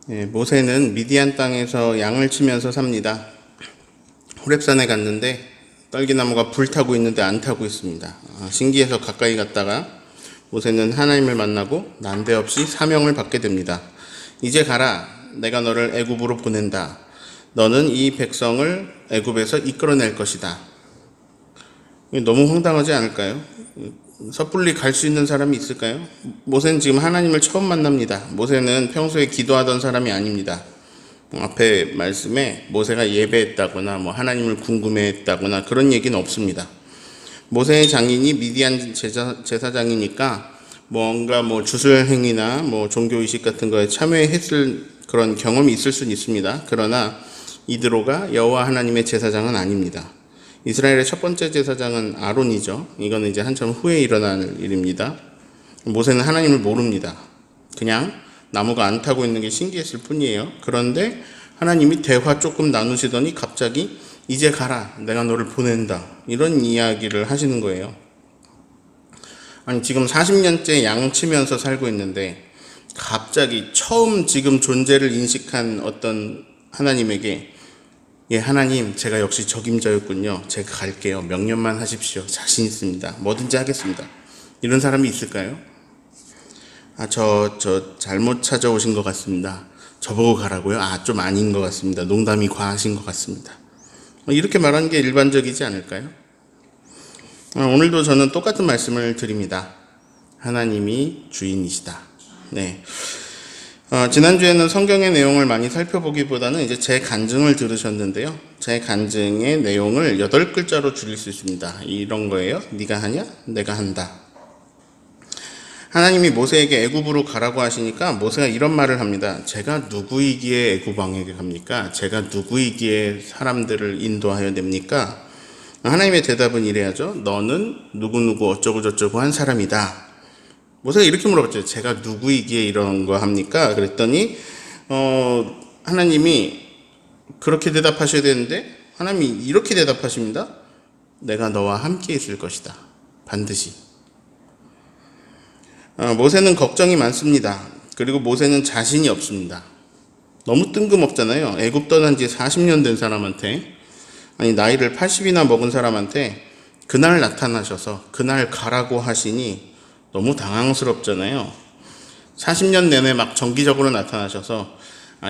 모세는 미디안 땅에서 양을 치면서 삽니다. 호렙산에 갔는데 딸기나무가 불타고 있는데 안 타고 있습니다. 신기해서 가까이 갔다가 모세는 하나님을 만나고 난데없이 사명을 받게 됩니다. 이제 가라. 내가 너를 애굽으로 보낸다. 너는 이 백성을 애굽에서 이끌어낼 것이다. 너무 황당하지 않을까요? 섣불리 갈 수 있는 사람이 있을까요? 모세는 지금 하나님을 처음 만납니다. 모세는 평소에 기도하던 사람이 아닙니다. 앞에 말씀에 모세가 예배했다거나 하나님을 궁금해했다거나 그런 얘기는 없습니다. 모세의 장인이 미디안 제사장이니까 뭔가 주술 행위나 종교 의식 같은 거에 참여했을 그런 경험이 있을 수는 있습니다. 그러나 이드로가 여호와 하나님의 제사장은 아닙니다. 이스라엘의 첫 번째 제사장은 아론이죠. 이거는 이제 한참 후에 일어날 일입니다. 모세는 하나님을 모릅니다. 그냥 나무가 안 타고 있는 게 신기했을 뿐이에요. 그런데 하나님이 대화 조금 나누시더니 갑자기 이제 가라. 내가 너를 보낸다. 이런 이야기를 하시는 거예요. 아니 지금 40년째 양치면서 살고 있는데 갑자기 처음 지금 존재를 인식한 어떤 하나님에게 하나님 제가 역시 적임자였군요. 제가 갈게요. 명령만 하십시오. 자신 있습니다. 뭐든지 하겠습니다. 이런 사람이 있을까요? 저 잘못 찾아오신 것 같습니다. 저보고 가라고요? 좀 아닌 것 같습니다. 농담이 과하신 것 같습니다. 이렇게 말하는 게 일반적이지 않을까요? 오늘도 저는 똑같은 말씀을 드립니다. 하나님이 주인이시다. 네. 지난주에는 성경의 내용을 많이 살펴보기보다는 이제 제 간증을 들으셨는데요. 제 간증의 내용을 8글자로 줄일 수 있습니다. 이런 거예요. 네가 하냐? 내가 한다. 하나님이 모세에게 애굽으로 가라고 하시니까 모세가 이런 말을 합니다. 제가 누구이기에 애굽 왕에게 갑니까? 제가 누구이기에 사람들을 인도하여 됩니까? 하나님의 대답은 이래야죠. 너는 누구누구 어쩌고저쩌고 한 사람이다. 모세가 이렇게 물어봤죠. 제가 누구이기에 이런 거 합니까? 그랬더니 하나님이 그렇게 대답하셔야 되는데 하나님이 이렇게 대답하십니다. 내가 너와 함께 있을 것이다. 반드시. 모세는 걱정이 많습니다. 그리고 모세는 자신이 없습니다. 너무 뜬금없잖아요. 애굽 떠난 지 40년 된 사람한테 나이를 80이나 먹은 사람한테 그날 나타나셔서 그날 가라고 하시니 너무 당황스럽잖아요. 40년 내내 막 정기적으로 나타나셔서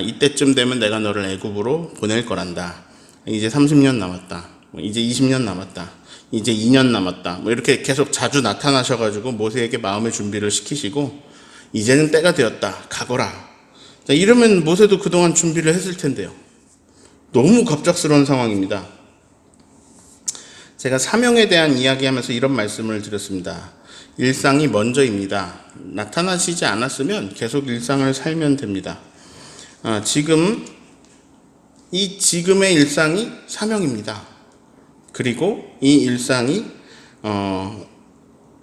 이때쯤 되면 내가 너를 애굽으로 보낼 거란다. 이제 30년 남았다. 이제 20년 남았다. 이제 2년 남았다. 이렇게 계속 자주 나타나셔가지고 모세에게 마음의 준비를 시키시고 이제는 때가 되었다. 가거라. 이러면 모세도 그동안 준비를 했을 텐데요. 너무 갑작스러운 상황입니다. 제가 사명에 대한 이야기하면서 이런 말씀을 드렸습니다. 일상이 먼저입니다. 나타나시지 않았으면 계속 일상을 살면 됩니다. 지금의 일상이 사명입니다. 그리고 이 일상이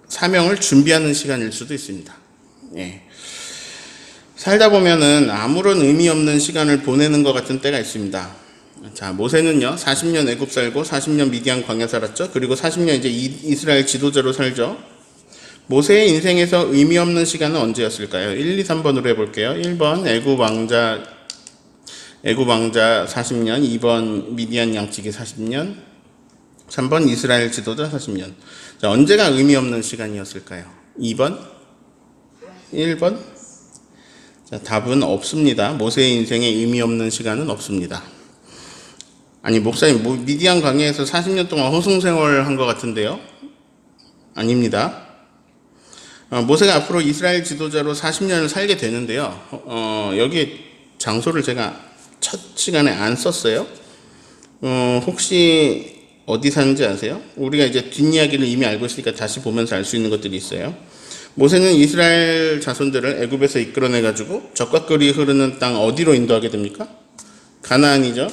사명을 준비하는 시간일 수도 있습니다. 살다 보면은 아무런 의미 없는 시간을 보내는 것 같은 때가 있습니다. 자, 모세는요 40년 애굽 살고 40년 미디안 광야 살았죠. 그리고 40년 이제 이스라엘 지도자로 살죠. 모세의 인생에서 의미 없는 시간은 언제였을까요? 1, 2, 3번으로 해볼게요. 1번 애굽 왕자 40년, 2번 미디안 양치기 40년, 3번 이스라엘 지도자 40년. 자, 언제가 의미 없는 시간이었을까요? 2번? 1번? 자, 답은 없습니다. 모세의 인생에 의미 없는 시간은 없습니다. 아니, 목사님, 미디안 광야에서 40년 동안 허송생활을 한 것 같은데요? 아닙니다. 모세가 앞으로 이스라엘 지도자로 40년을 살게 되는데요. 여기 장소를 제가 첫 시간에 안 썼어요. 혹시 어디 사는지 아세요? 우리가 이제 뒷이야기를 이미 알고 있으니까 다시 보면서 알 수 있는 것들이 있어요. 모세는 이스라엘 자손들을 애굽에서 이끌어내가지고 적과 꿀이 흐르는 땅 어디로 인도하게 됩니까? 가나안이죠.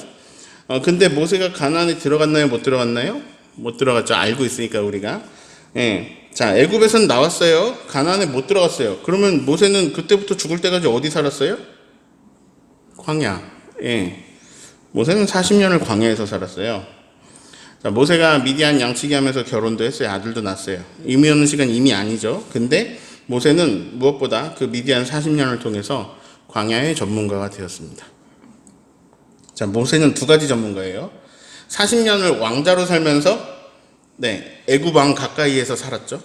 근데 모세가 가나안에 들어갔나요? 못 들어갔나요? 못 들어갔죠. 알고 있으니까 우리가. 자, 애굽에서는 나왔어요. 가나안에 못 들어갔어요. 그러면 모세는 그때부터 죽을 때까지 어디 살았어요? 광야. 모세는 40년을 광야에서 살았어요. 자, 모세가 미디안 양치기 하면서 결혼도 했어요. 아들도 낳았어요. 의미 없는 시간 이미 아니죠. 근데 모세는 무엇보다 그 미디안 40년을 통해서 광야의 전문가가 되었습니다. 자, 모세는 두 가지 전문가예요. 40년을 왕자로 살면서 애굽 왕 가까이에서 살았죠.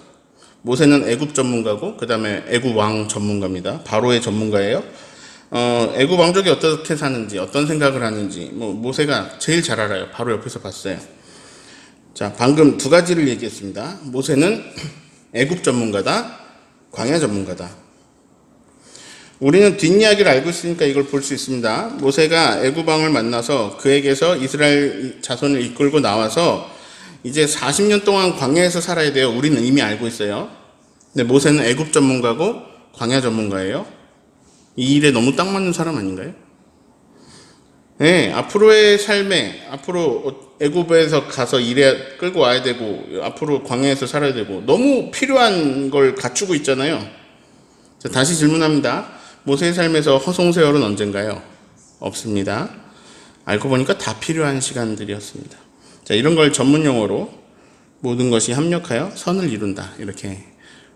모세는 애굽 전문가고 그 다음에 애굽 왕 전문가입니다. 바로의 전문가예요. 애굽 왕족이 어떻게 사는지 어떤 생각을 하는지 모세가 제일 잘 알아요. 바로 옆에서 봤어요. 자, 방금 두 가지를 얘기했습니다. 모세는 애굽 전문가다, 광야 전문가다. 우리는 뒷이야기를 알고 있으니까 이걸 볼 수 있습니다. 모세가 애굽 왕을 만나서 그에게서 이스라엘 자손을 이끌고 나와서 이제 40년 동안 광야에서 살아야 돼요. 우리는 이미 알고 있어요. 근데 모세는 애굽 전문가고 광야 전문가예요. 이 일에 너무 딱 맞는 사람 아닌가요? 네, 앞으로의 삶에 앞으로 애굽에서 가서 일에 끌고 와야 되고 앞으로 광야에서 살아야 되고 너무 필요한 걸 갖추고 있잖아요. 자, 다시 질문합니다. 모세의 삶에서 허송세월은 언젠가요? 없습니다. 알고 보니까 다 필요한 시간들이었습니다. 자, 이런 걸 전문 용어로 모든 것이 합력하여 선을 이룬다 이렇게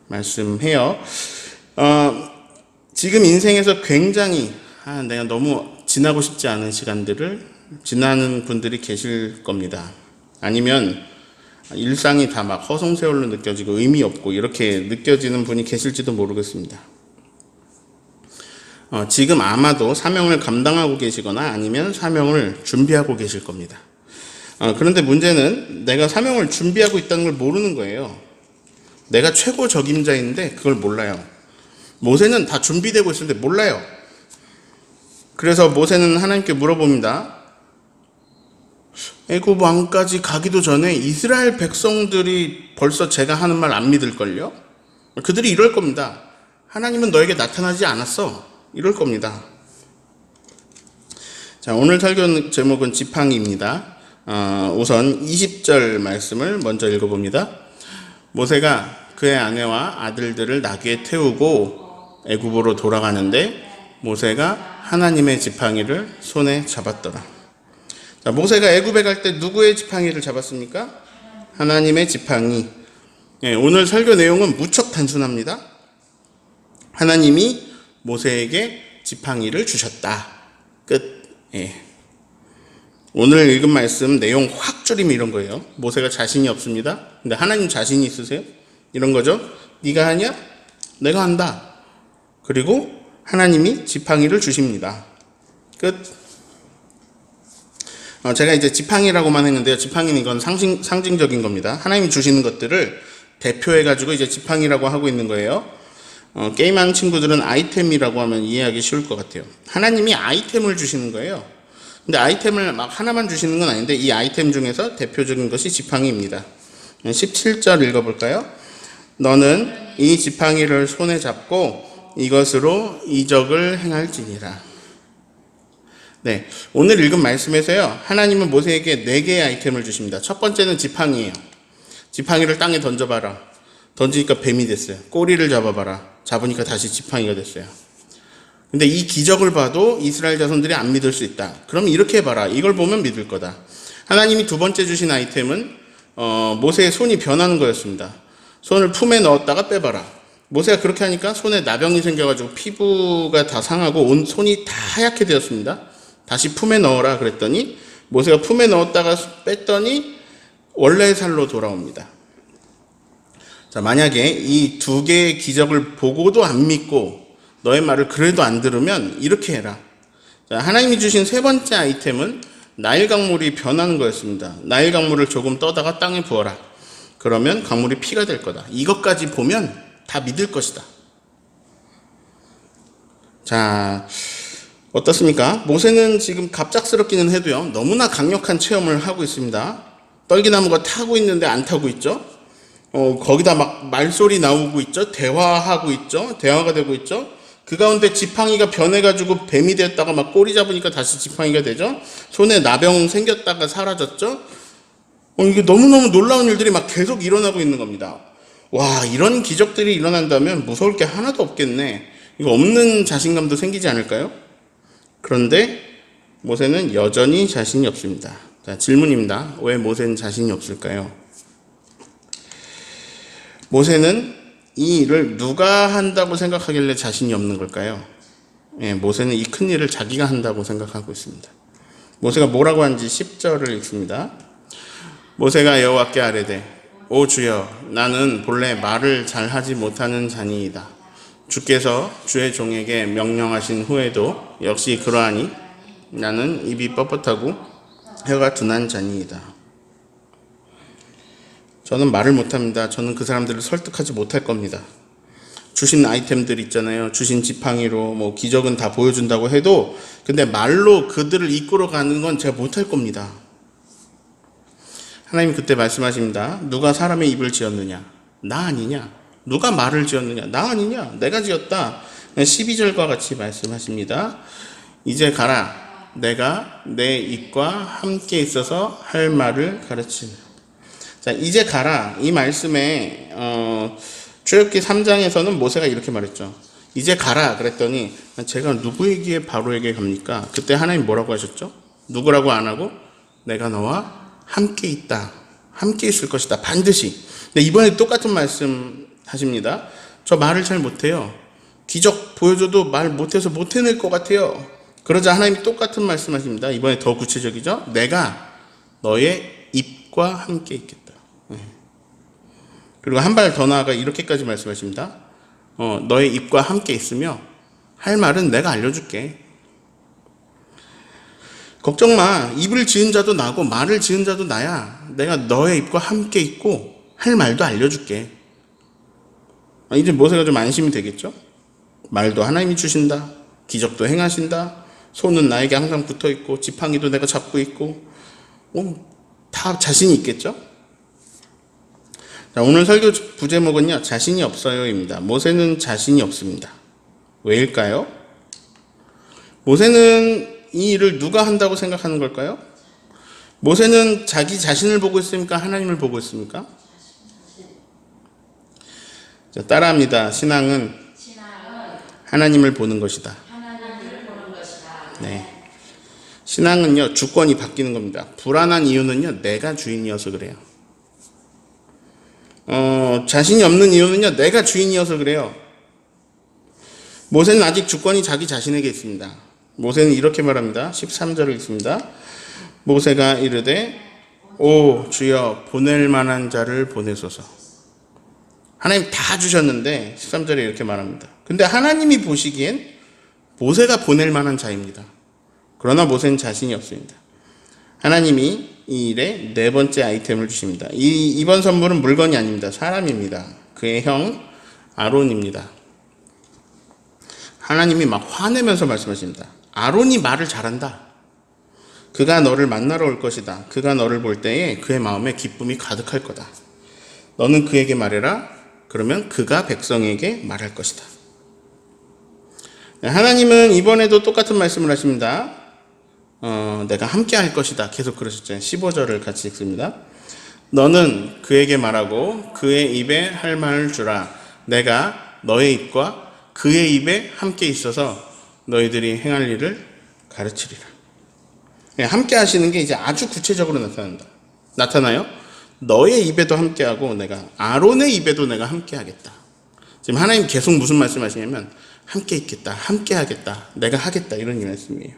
말씀해요. 지금 인생에서 굉장히 내가 너무 지나고 싶지 않은 시간들을 지나는 분들이 계실 겁니다. 아니면 일상이 다 막 허송세월로 느껴지고 의미 없고 이렇게 느껴지는 분이 계실지도 모르겠습니다. 지금 아마도 사명을 감당하고 계시거나 아니면 사명을 준비하고 계실 겁니다. 그런데 문제는 내가 사명을 준비하고 있다는 걸 모르는 거예요. 내가 최고 적임자인데 그걸 몰라요. 모세는 다 준비되고 있는데 몰라요. 그래서 모세는 하나님께 물어봅니다. 애굽 왕까지 가기도 전에 이스라엘 백성들이 벌써 제가 하는 말 안 믿을걸요? 그들이 이럴 겁니다. 하나님은 너에게 나타나지 않았어. 이럴 겁니다. 자, 오늘 설교 제목은 지팡이입니다. 우선 20절 말씀을 먼저 읽어봅니다. 모세가 그의 아내와 아들들을 나귀에 태우고 애굽으로 돌아가는데 모세가 하나님의 지팡이를 손에 잡았더라. 자, 모세가 애굽에 갈 때 누구의 지팡이를 잡았습니까? 하나님의 지팡이. 오늘 설교 내용은 무척 단순합니다. 하나님이 모세에게 지팡이를 주셨다. 끝. 오늘 읽은 말씀 내용 확 줄이면 이런 거예요. 모세가 자신이 없습니다. 근데 하나님 자신이 있으세요? 이런 거죠. 네가 하냐? 내가 한다. 그리고 하나님이 지팡이를 주십니다. 끝. 제가 이제 지팡이라고만 했는데요. 지팡이는 이건 상징적인 겁니다. 하나님이 주시는 것들을 대표해가지고 이제 지팡이라고 하고 있는 거예요. 게임하는 친구들은 아이템이라고 하면 이해하기 쉬울 것 같아요. 하나님이 아이템을 주시는 거예요. 근데 아이템을 막 하나만 주시는 건 아닌데 이 아이템 중에서 대표적인 것이 지팡이입니다. 17절 읽어볼까요? 너는 이 지팡이를 손에 잡고 이것으로 이적을 행할지니라. 네, 오늘 읽은 말씀에서요, 하나님은 모세에게 4개의 아이템을 주십니다. 첫 번째는 지팡이에요. 지팡이를 땅에 던져봐라. 던지니까 뱀이 됐어요. 꼬리를 잡아봐라. 잡으니까 다시 지팡이가 됐어요. 근데 이 기적을 봐도 이스라엘 자손들이 안 믿을 수 있다. 그럼 이렇게 해봐라. 이걸 보면 믿을 거다. 하나님이 두 번째 주신 아이템은 모세의 손이 변하는 거였습니다. 손을 품에 넣었다가 빼봐라. 모세가 그렇게 하니까 손에 나병이 생겨가지고 피부가 다 상하고 온 손이 다 하얗게 되었습니다. 다시 품에 넣어라 그랬더니 모세가 품에 넣었다가 뺐더니 원래의 살로 돌아옵니다. 자, 만약에 이 2개의 기적을 보고도 안 믿고 너의 말을 그래도 안 들으면 이렇게 해라. 자, 하나님이 주신 세 번째 아이템은 나일 강물이 변하는 거였습니다. 나일 강물을 조금 떠다가 땅에 부어라. 그러면 강물이 피가 될 거다. 이것까지 보면 다 믿을 것이다. 자, 어떻습니까? 모세는 지금 갑작스럽기는 해도요, 너무나 강력한 체험을 하고 있습니다. 떨기나무가 타고 있는데 안 타고 있죠? 거기다 막 말소리 나오고 있죠? 대화하고 있죠? 대화가 되고 있죠? 그 가운데 지팡이가 변해가지고 뱀이 됐다가 막 꼬리 잡으니까 다시 지팡이가 되죠? 손에 나병 생겼다가 사라졌죠? 이게 너무너무 놀라운 일들이 막 계속 일어나고 있는 겁니다. 와, 이런 기적들이 일어난다면 무서울 게 하나도 없겠네. 이거 없는 자신감도 생기지 않을까요? 그런데 모세는 여전히 자신이 없습니다. 자, 질문입니다. 왜 모세는 자신이 없을까요? 모세는 이 일을 누가 한다고 생각하길래 자신이 없는 걸까요? 예, 모세는 이 큰 일을 자기가 한다고 생각하고 있습니다. 모세가 뭐라고 한지 10절을 읽습니다. 모세가 여호와께 아뢰되 오 주여 나는 본래 말을 잘하지 못하는 자니이다. 주께서 주의 종에게 명령하신 후에도 역시 그러하니 나는 입이 뻣뻣하고 혀가 둔한 자니이다. 저는 말을 못합니다. 저는 그 사람들을 설득하지 못할 겁니다. 주신 아이템들 있잖아요. 주신 지팡이로 뭐 기적은 다 보여준다고 해도 근데 말로 그들을 이끌어 가는 건 제가 못할 겁니다. 하나님 그때 말씀하십니다. 누가 사람의 입을 지었느냐? 나 아니냐? 누가 말을 지었느냐? 나 아니냐? 내가 지었다. 12절과 같이 말씀하십니다. 이제 가라. 내가 내 입과 함께 있어서 할 말을 가르치는. 자, 이제 가라. 이 말씀에 출애굽기 3장에서는 모세가 이렇게 말했죠. 이제 가라 그랬더니 제가 누구에게 바로에게 갑니까? 그때 하나님 뭐라고 하셨죠? 누구라고 안 하고 내가 너와 함께 있다. 함께 있을 것이다. 반드시. 근데 이번에 똑같은 말씀 하십니다. 저 말을 잘 못해요. 기적 보여줘도 말 못해서 못 해낼 것 같아요. 그러자 하나님이 똑같은 말씀 하십니다. 이번에 더 구체적이죠. 내가 너의 입과 함께 있겠다. 그리고 한 발 더 나아가 이렇게까지 말씀하십니다. 너의 입과 함께 있으며 할 말은 내가 알려줄게. 걱정 마. 입을 지은 자도 나고 말을 지은 자도 나야. 내가 너의 입과 함께 있고 할 말도 알려줄게. 이제 모세가 좀 안심이 되겠죠? 말도 하나님이 주신다. 기적도 행하신다. 손은 나에게 항상 붙어 있고 지팡이도 내가 잡고 있고 다 자신이 있겠죠? 자, 오늘 설교 부제목은요. 자신이 없어요입니다. 모세는 자신이 없습니다. 왜일까요? 모세는 이 일을 누가 한다고 생각하는 걸까요? 모세는 자기 자신을 보고 있습니까? 하나님을 보고 있습니까? 자, 따라합니다. 신앙은 하나님을 보는 것이다. 네. 신앙은요, 주권이 바뀌는 겁니다. 불안한 이유는요, 내가 주인이어서 그래요. 자신이 없는 이유는요, 내가 주인이어서 그래요. 모세는 아직 주권이 자기 자신에게 있습니다. 모세는 이렇게 말합니다. 13절을 읽습니다. 모세가 이르되 오 주여 보낼 만한 자를 보내소서. 하나님 다 주셨는데 13절에 이렇게 말합니다. 근데 하나님이 보시기엔 모세가 보낼 만한 자입니다. 그러나 모세는 자신이 없습니다. 하나님이 이 일에 네 번째 아이템을 주십니다. 이번 선물은 물건이 아닙니다. 사람입니다. 그의 형 아론입니다. 하나님이 막 화내면서 말씀하십니다. 아론이 말을 잘한다. 그가 너를 만나러 올 것이다. 그가 너를 볼 때에 그의 마음에 기쁨이 가득할 거다. 너는 그에게 말해라. 그러면 그가 백성에게 말할 것이다. 하나님은 이번에도 똑같은 말씀을 하십니다. 내가 함께 할 것이다. 계속 그러셨잖아요. 15절을 같이 읽습니다. 너는 그에게 말하고 그의 입에 할 말을 주라. 내가 너의 입과 그의 입에 함께 있어서 너희들이 행할 일을 가르치리라. 함께 하시는 게 이제 아주 구체적으로 나타나요. 너의 입에도 함께하고 내가 아론의 입에도 내가 함께하겠다. 지금 하나님 계속 무슨 말씀하시냐면 함께 있겠다, 함께 하겠다, 내가 하겠다 이런 말씀이에요.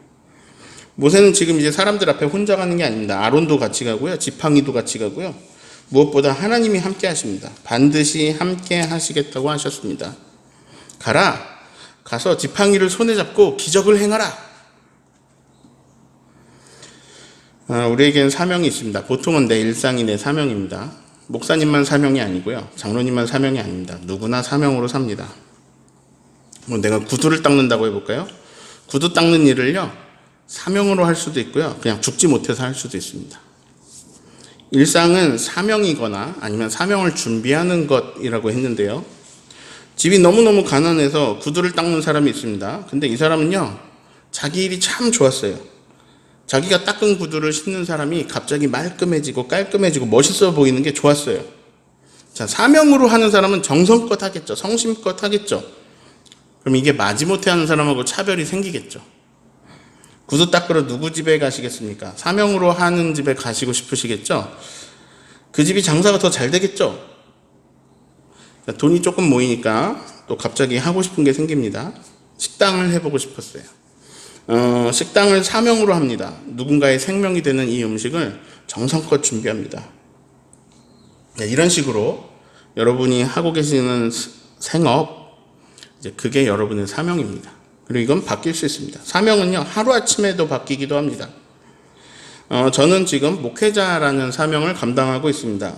모세는 지금 이제 사람들 앞에 혼자 가는 게 아닙니다. 아론도 같이 가고요, 지팡이도 같이 가고요. 무엇보다 하나님이 함께 하십니다. 반드시 함께 하시겠다고 하셨습니다. 가서 지팡이를 손에 잡고 기적을 행하라. 우리에게는 사명이 있습니다. 보통은 내 일상이 내 사명입니다. 목사님만 사명이 아니고요. 장로님만 사명이 아닙니다. 누구나 사명으로 삽니다. 내가 구두를 닦는다고 해볼까요? 구두 닦는 일을요, 사명으로 할 수도 있고요. 그냥 죽지 못해서 할 수도 있습니다. 일상은 사명이거나 아니면 사명을 준비하는 것이라고 했는데요. 집이 너무너무 가난해서 구두를 닦는 사람이 있습니다. 근데 이 사람은요, 자기 일이 참 좋았어요. 자기가 닦은 구두를 신는 사람이 갑자기 말끔해지고 깔끔해지고 멋있어 보이는 게 좋았어요. 자, 사명으로 하는 사람은 정성껏 하겠죠. 성심껏 하겠죠. 그럼 이게 마지못해 하는 사람하고 차별이 생기겠죠. 구두 닦으러 누구 집에 가시겠습니까? 사명으로 하는 집에 가시고 싶으시겠죠. 그 집이 장사가 더 잘 되겠죠. 돈이 조금 모이니까 또 갑자기 하고 싶은 게 생깁니다. 식당을 해보고 싶었어요. 식당을 사명으로 합니다. 누군가의 생명이 되는 이 음식을 정성껏 준비합니다. 네, 이런 식으로 여러분이 하고 계시는 생업, 이제 그게 여러분의 사명입니다. 그리고 이건 바뀔 수 있습니다. 사명은요, 하루아침에도 바뀌기도 합니다. 저는 지금 목회자라는 사명을 감당하고 있습니다.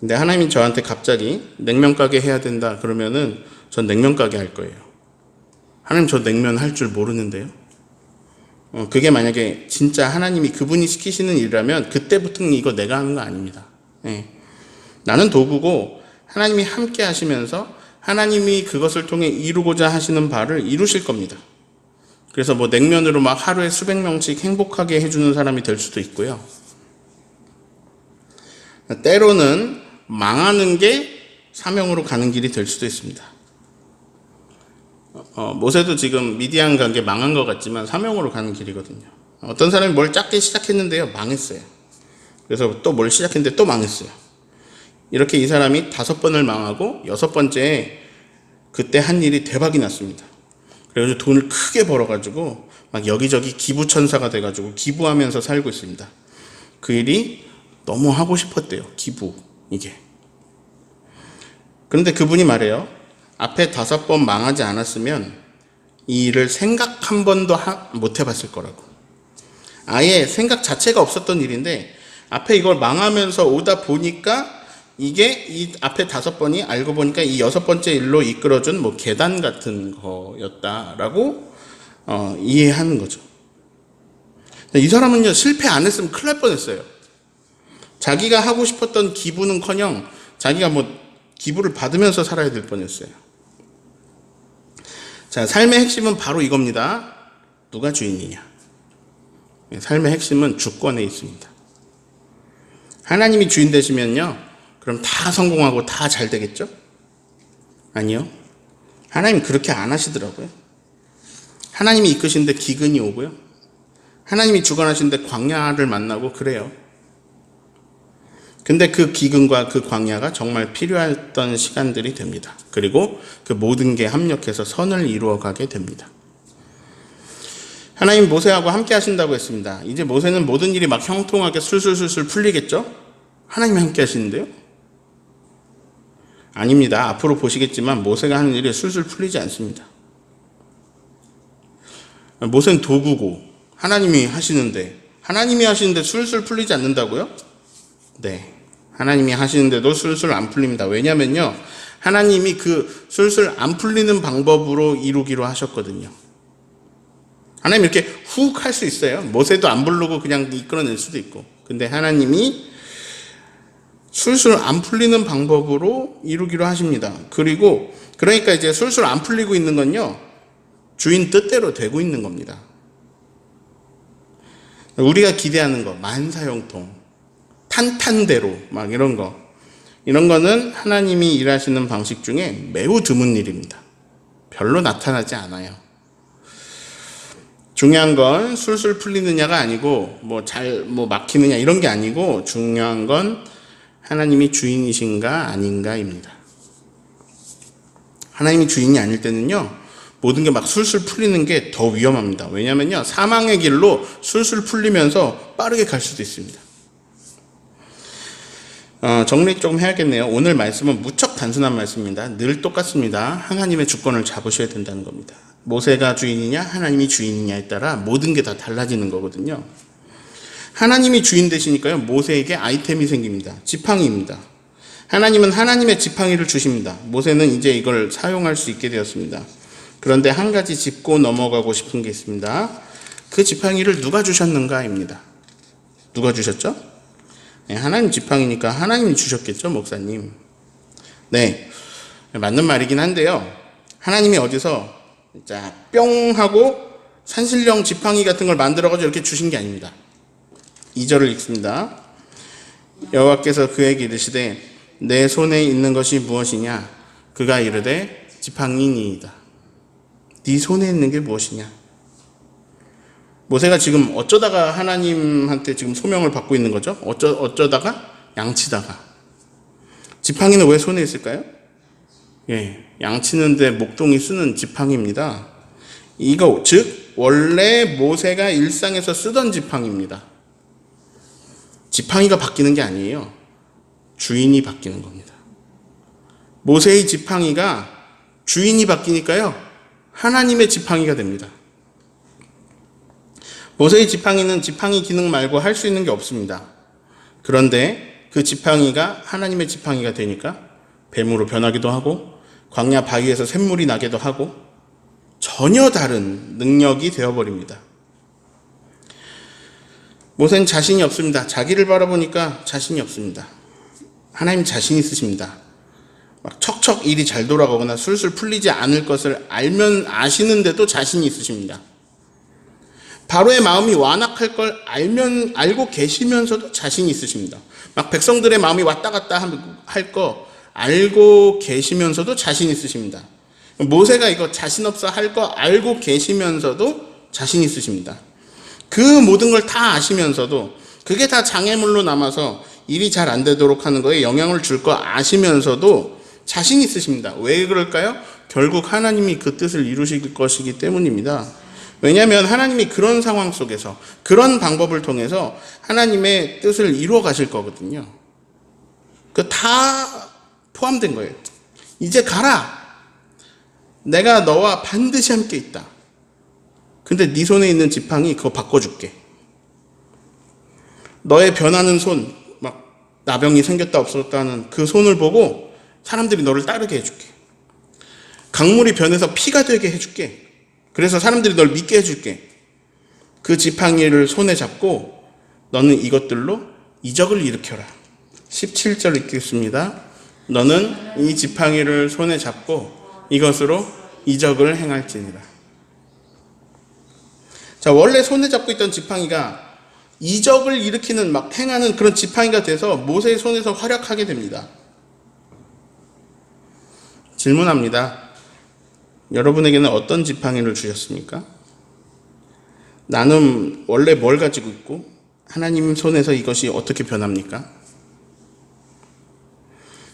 근데 하나님이 저한테 갑자기 냉면 가게 해야 된다 그러면은 전 냉면 가게 할 거예요. 하나님, 저 냉면 할 줄 모르는데요. 그게 만약에 진짜 하나님이 그분이 시키시는 일이라면 그때부터는 이거 내가 하는 거 아닙니다. 예. 나는 도구고 하나님이 함께 하시면서 하나님이 그것을 통해 이루고자 하시는 바를 이루실 겁니다. 그래서 뭐 냉면으로 막 하루에 수백 명씩 행복하게 해주는 사람이 될 수도 있고요. 때로는 망하는 게 사명으로 가는 길이 될 수도 있습니다. 모세도 지금 미디안 간 게 망한 것 같지만 사명으로 가는 길이거든요. 어떤 사람이 뭘 작게 시작했는데요, 망했어요. 그래서 또 뭘 시작했는데 또 망했어요. 이렇게 이 사람이 5번을 망하고 6번째에 그때 한 일이 대박이 났습니다. 그래서 돈을 크게 벌어가지고 막 여기저기 기부천사가 돼가지고 기부하면서 살고 있습니다. 그 일이 너무 하고 싶었대요. 기부, 이게. 그런데 그분이 말해요. 앞에 5번 망하지 않았으면 이 일을 생각 한 번도 못 해봤을 거라고. 아예 생각 자체가 없었던 일인데 앞에 이걸 망하면서 오다 보니까 이게 이 앞에 5번이 알고 보니까 이 6번째 일로 이끌어준 뭐 계단 같은 거였다라고 이해하는 거죠. 이 사람은요, 실패 안 했으면 큰일 날 뻔했어요. 자기가 하고 싶었던 기부는커녕 자기가 뭐 기부를 받으면서 살아야 될 뻔했어요. 자, 삶의 핵심은 바로 이겁니다. 누가 주인이냐? 삶의 핵심은 주권에 있습니다. 하나님이 주인 되시면요, 그럼 다 성공하고 다 잘 되겠죠? 아니요. 하나님 그렇게 안 하시더라고요. 하나님이 이끄시는데 기근이 오고요. 하나님이 주관하시는데 광야를 만나고 그래요. 근데 그 기근과 그 광야가 정말 필요했던 시간들이 됩니다. 그리고 그 모든 게 합력해서 선을 이루어가게 됩니다. 하나님 모세하고 함께 하신다고 했습니다. 이제 모세는 모든 일이 막 형통하게 술술술술 풀리겠죠? 하나님이 함께 하시는데요? 아닙니다. 앞으로 보시겠지만 모세가 하는 일이 술술 풀리지 않습니다. 모세는 도구고 하나님이 하시는데 술술 풀리지 않는다고요? 네. 하나님이 하시는데도 술술 안 풀립니다. 왜냐면요, 하나님이 그 술술 안 풀리는 방법으로 이루기로 하셨거든요. 하나님 이렇게 훅 할 수 있어요. 모세도 안 부르고 그냥 이끌어낼 수도 있고. 근데 하나님이 술술 안 풀리는 방법으로 이루기로 하십니다. 그러니까 이제 술술 안 풀리고 있는 건요, 주인 뜻대로 되고 있는 겁니다. 우리가 기대하는 거, 만사형통, 탄탄대로, 막 이런 거는 하나님이 일하시는 방식 중에 매우 드문 일입니다. 별로 나타나지 않아요. 중요한 건 술술 풀리느냐가 아니고, 막히느냐 이런 게 아니고, 중요한 건 하나님이 주인이신가 아닌가입니다. 하나님이 주인이 아닐 때는요, 모든 게 막 술술 풀리는 게 더 위험합니다. 왜냐면요, 사망의 길로 술술 풀리면서 빠르게 갈 수도 있습니다. 정리 조금 해야겠네요. 오늘 말씀은 무척 단순한 말씀입니다. 늘 똑같습니다. 하나님의 주권을 잡으셔야 된다는 겁니다. 모세가 주인이냐 하나님이 주인이냐에 따라 모든 게 다 달라지는 거거든요. 하나님이 주인 되시니까요, 모세에게 아이템이 생깁니다. 지팡이입니다. 하나님은 하나님의 지팡이를 주십니다. 모세는 이제 이걸 사용할 수 있게 되었습니다. 그런데 한 가지 짚고 넘어가고 싶은 게 있습니다. 그 지팡이를 누가 주셨는가입니다. 누가 주셨죠? 네, 하나님 지팡이니까 하나님이 주셨겠죠, 목사님. 네, 맞는 말이긴 한데요, 하나님이 어디서 뿅 하고 산신령 지팡이 같은 걸 만들어가지고 이렇게 주신 게 아닙니다. 2절을 읽습니다. 여호와께서 그에게 이르시되 내 손에 있는 것이 무엇이냐? 그가 이르되 지팡이니이다. 네 손에 있는 게 무엇이냐? 모세가 지금 어쩌다가 하나님한테 지금 소명을 받고 있는 거죠? 어쩌다가? 양치다가. 지팡이는 왜 손에 있을까요? 예, 양치는데 목동이 쓰는 지팡이입니다. 이거 즉 원래 모세가 일상에서 쓰던 지팡이입니다. 지팡이가 바뀌는 게 아니에요. 주인이 바뀌는 겁니다. 모세의 지팡이가 주인이 바뀌니까요, 하나님의 지팡이가 됩니다. 모세의 지팡이는 지팡이 기능 말고 할 수 있는 게 없습니다. 그런데 그 지팡이가 하나님의 지팡이가 되니까 뱀으로 변하기도 하고 광야 바위에서 샘물이 나기도 하고 전혀 다른 능력이 되어버립니다. 모세는 자신이 없습니다. 자기를 바라보니까 자신이 없습니다. 하나님 자신 있으십니다. 막 척척 일이 잘 돌아가거나 술술 풀리지 않을 것을 아시는데도 자신이 있으십니다. 바로의 마음이 완악할 걸 알고 계시면서도 자신이 있으십니다. 막 백성들의 마음이 왔다 갔다 할 거 알고 계시면서도 자신 있으십니다. 모세가 이거 자신 없어 할 거 알고 계시면서도 자신 있으십니다. 그 모든 걸 다 아시면서도 그게 다 장애물로 남아서 일이 잘 안 되도록 하는 거에 영향을 줄 거 아시면서도 자신 있으십니다. 왜 그럴까요? 결국 하나님이 그 뜻을 이루실 것이기 때문입니다. 왜냐하면 하나님이 그런 상황 속에서 그런 방법을 통해서 하나님의 뜻을 이루어 가실 거거든요. 그 다 포함된 거예요. 이제 가라. 내가 너와 반드시 함께 있다. 근데 네 손에 있는 지팡이 그거 바꿔줄게. 너의 변하는 손, 막 나병이 생겼다 없었다는 그 손을 보고 사람들이 너를 따르게 해줄게. 강물이 변해서 피가 되게 해줄게. 그래서 사람들이 널 믿게 해줄게. 그 지팡이를 손에 잡고 너는 이것들로 이적을 일으켜라. 17절 읽겠습니다. 너는 이 지팡이를 손에 잡고 이것으로 이적을 행할지니라. 자, 원래 손에 잡고 있던 지팡이가 이적을 일으키는 막 행하는 그런 지팡이가 돼서 모세의 손에서 활약하게 됩니다. 질문합니다. 여러분에게는 어떤 지팡이를 주셨습니까? 나는 원래 뭘 가지고 있고 하나님 손에서 이것이 어떻게 변합니까?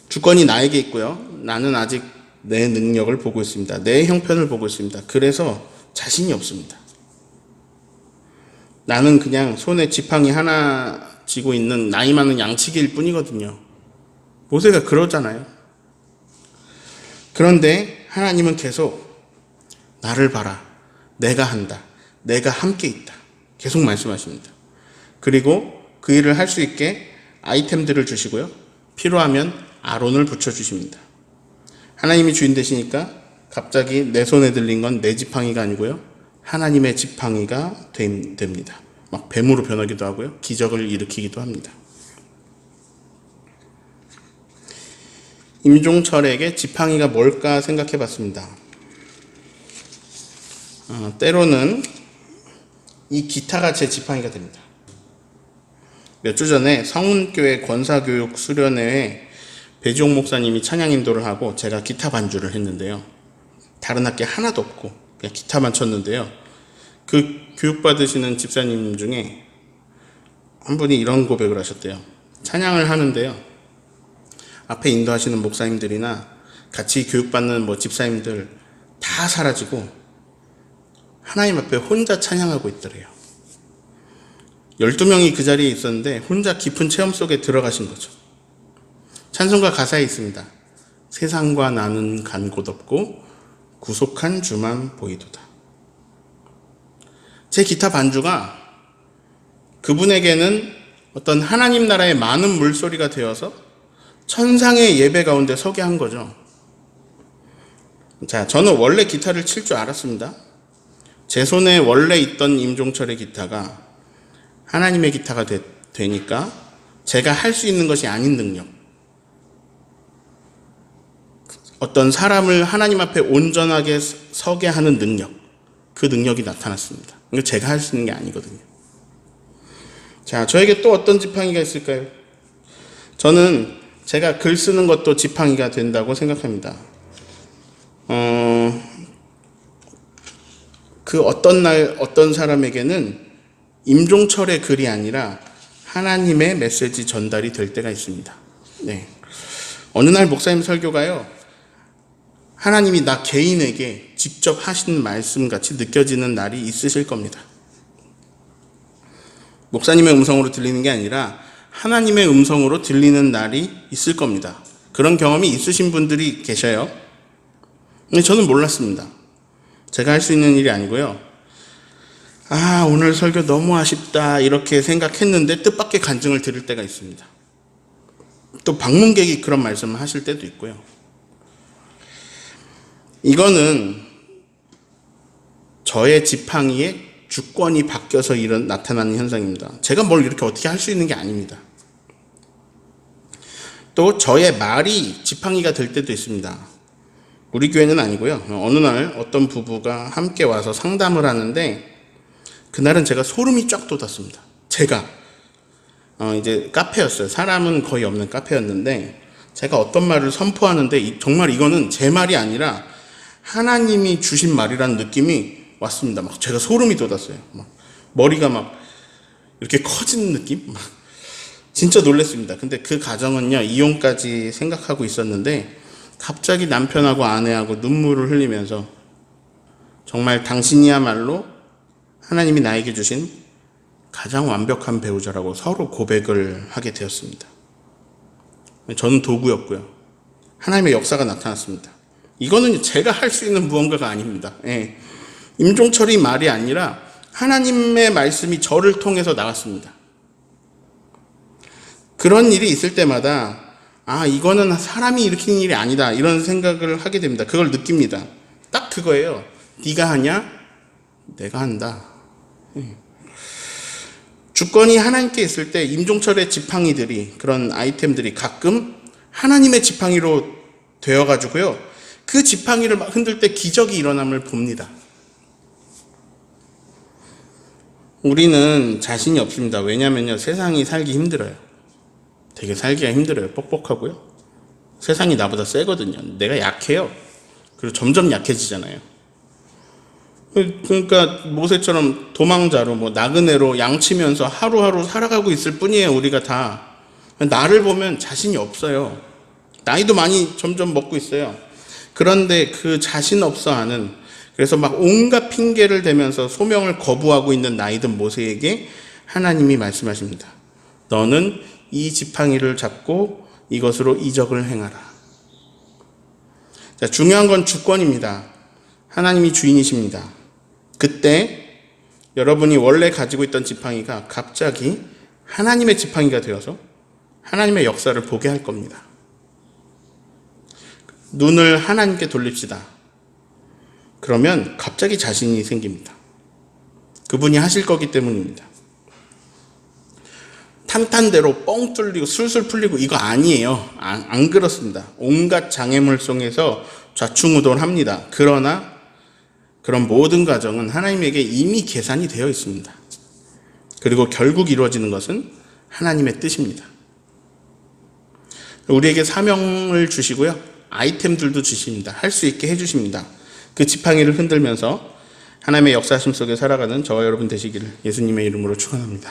주권이 나에게 있고요. 나는 아직 내 능력을 보고 있습니다. 내 형편을 보고 있습니다. 그래서 자신이 없습니다. 나는 그냥 손에 지팡이 하나 쥐고 있는 나이 많은 양치기일 뿐이거든요. 모세가 그러잖아요. 그런데 하나님은 계속 나를 봐라. 내가 한다. 내가 함께 있다. 계속 말씀하십니다. 그리고 그 일을 할 수 있게 아이템들을 주시고요. 필요하면 아론을 붙여주십니다. 하나님이 주인 되시니까 갑자기 내 손에 들린 건 내 지팡이가 아니고요. 하나님의 지팡이가 됩니다. 막 뱀으로 변하기도 하고요. 기적을 일으키기도 합니다. 임종철에게 지팡이가 뭘까 생각해 봤습니다. 때로는 이 기타가 제 지팡이가 됩니다. 몇 주 전에 성운교회 권사교육 수련회에 배지용 목사님이 찬양 인도를 하고 제가 기타 반주를 했는데요. 다른 학기 하나도 없고 그냥 기타만 쳤는데요. 그 교육받으시는 집사님 중에 한 분이 이런 고백을 하셨대요. 찬양을 하는데요. 앞에 인도하시는 목사님들이나 같이 교육받는 집사님들 다 사라지고 하나님 앞에 혼자 찬양하고 있더래요. 12명이 그 자리에 있었는데 혼자 깊은 체험 속에 들어가신 거죠. 찬송가 가사에 있습니다. 세상과 나는 간 곳 없고 구속한 주만 보이도다. 제 기타 반주가 그분에게는 어떤 하나님 나라의 많은 물소리가 되어서 천상의 예배 가운데 서게 한 거죠. 자, 저는 원래 기타를 칠 줄 알았습니다. 제 손에 원래 있던 임종철의 기타가 하나님의 기타가 되니까 제가 할 수 있는 것이 아닌 능력, 어떤 사람을 하나님 앞에 온전하게 서게 하는 능력, 그 능력이 나타났습니다. 이거 제가 할 수 있는 게 아니거든요. 자, 저에게 또 어떤 지팡이가 있을까요? 저는 제가 글 쓰는 것도 지팡이가 된다고 생각합니다. 그 어떤 날 어떤 사람에게는 임종철의 글이 아니라 하나님의 메시지 전달이 될 때가 있습니다. 네. 어느 날 목사님 설교가요. 하나님이 나 개인에게 직접 하신 말씀 같이 느껴지는 날이 있으실 겁니다. 목사님의 음성으로 들리는 게 아니라 하나님의 음성으로 들리는 날이 있을 겁니다. 그런 경험이 있으신 분들이 계셔요. 근데 저는 몰랐습니다. 제가 할 수 있는 일이 아니고요. 오늘 설교 너무 아쉽다 이렇게 생각했는데 뜻밖의 간증을 들을 때가 있습니다. 또 방문객이 그런 말씀을 하실 때도 있고요. 이거는 저의 지팡이에 주권이 바뀌어서 나타나는 현상입니다. 제가 뭘 이렇게 어떻게 할 수 있는 게 아닙니다. 또 저의 말이 지팡이가 될 때도 있습니다. 우리 교회는 아니고요. 어느 날 어떤 부부가 함께 와서 상담을 하는데 그날은 제가 소름이 쫙 돋았습니다. 제가 이제 카페였어요. 사람은 거의 없는 카페였는데 제가 어떤 말을 선포하는데 정말 이거는 제 말이 아니라 하나님이 주신 말이라는 느낌이 왔습니다. 막 제가 소름이 돋았어요. 막 머리가 막 이렇게 커지는 느낌? 진짜 놀랐습니다. 근데 그 가정은요, 이혼까지 생각하고 있었는데 갑자기 남편하고 아내하고 눈물을 흘리면서 정말 당신이야말로 하나님이 나에게 주신 가장 완벽한 배우자라고 서로 고백을 하게 되었습니다. 저는 도구였고요. 하나님의 역사가 나타났습니다. 이거는 제가 할 수 있는 무언가가 아닙니다. 임종철이 말이 아니라 하나님의 말씀이 저를 통해서 나왔습니다. 그런 일이 있을 때마다 이거는 사람이 일으키는 일이 아니다 이런 생각을 하게 됩니다. 그걸 느낍니다. 딱 그거예요. 네가 하냐? 내가 한다. 주권이 하나님께 있을 때 임종철의 지팡이들이 그런 아이템들이 가끔 하나님의 지팡이로 되어가지고요. 그 지팡이를 막 흔들 때 기적이 일어남을 봅니다. 우리는 자신이 없습니다. 왜냐면요. 세상이 살기 힘들어요. 되게 살기가 힘들어요. 뻑뻑하고요. 세상이 나보다 세거든요. 내가 약해요. 그리고 점점 약해지잖아요. 그러니까 모세처럼 도망자로 나그네로 양치면서 하루하루 살아가고 있을 뿐이에요. 우리가 다. 나를 보면 자신이 없어요. 나이도 많이 점점 먹고 있어요. 그런데 그 자신 없어 하는, 그래서 막 온갖 핑계를 대면서 소명을 거부하고 있는 나이든 모세에게 하나님이 말씀하십니다. 너는 이 지팡이를 잡고 이것으로 이적을 행하라. 자, 중요한 건 주권입니다. 하나님이 주인이십니다. 그때 여러분이 원래 가지고 있던 지팡이가 갑자기 하나님의 지팡이가 되어서 하나님의 역사를 보게 할 겁니다. 눈을 하나님께 돌립시다. 그러면 갑자기 자신이 생깁니다. 그분이 하실 거기 때문입니다. 탄탄대로 뻥 뚫리고 술술 풀리고 이거 아니에요. 안 그렇습니다. 온갖 장애물 속에서 좌충우돌합니다. 그러나 그런 모든 과정은 하나님에게 이미 계산이 되어 있습니다. 그리고 결국 이루어지는 것은 하나님의 뜻입니다. 우리에게 사명을 주시고요. 아이템들도 주십니다. 할 수 있게 해주십니다. 그 지팡이를 흔들면서 하나님의 역사하심 속에 살아가는 저와 여러분 되시기를 예수님의 이름으로 축원합니다.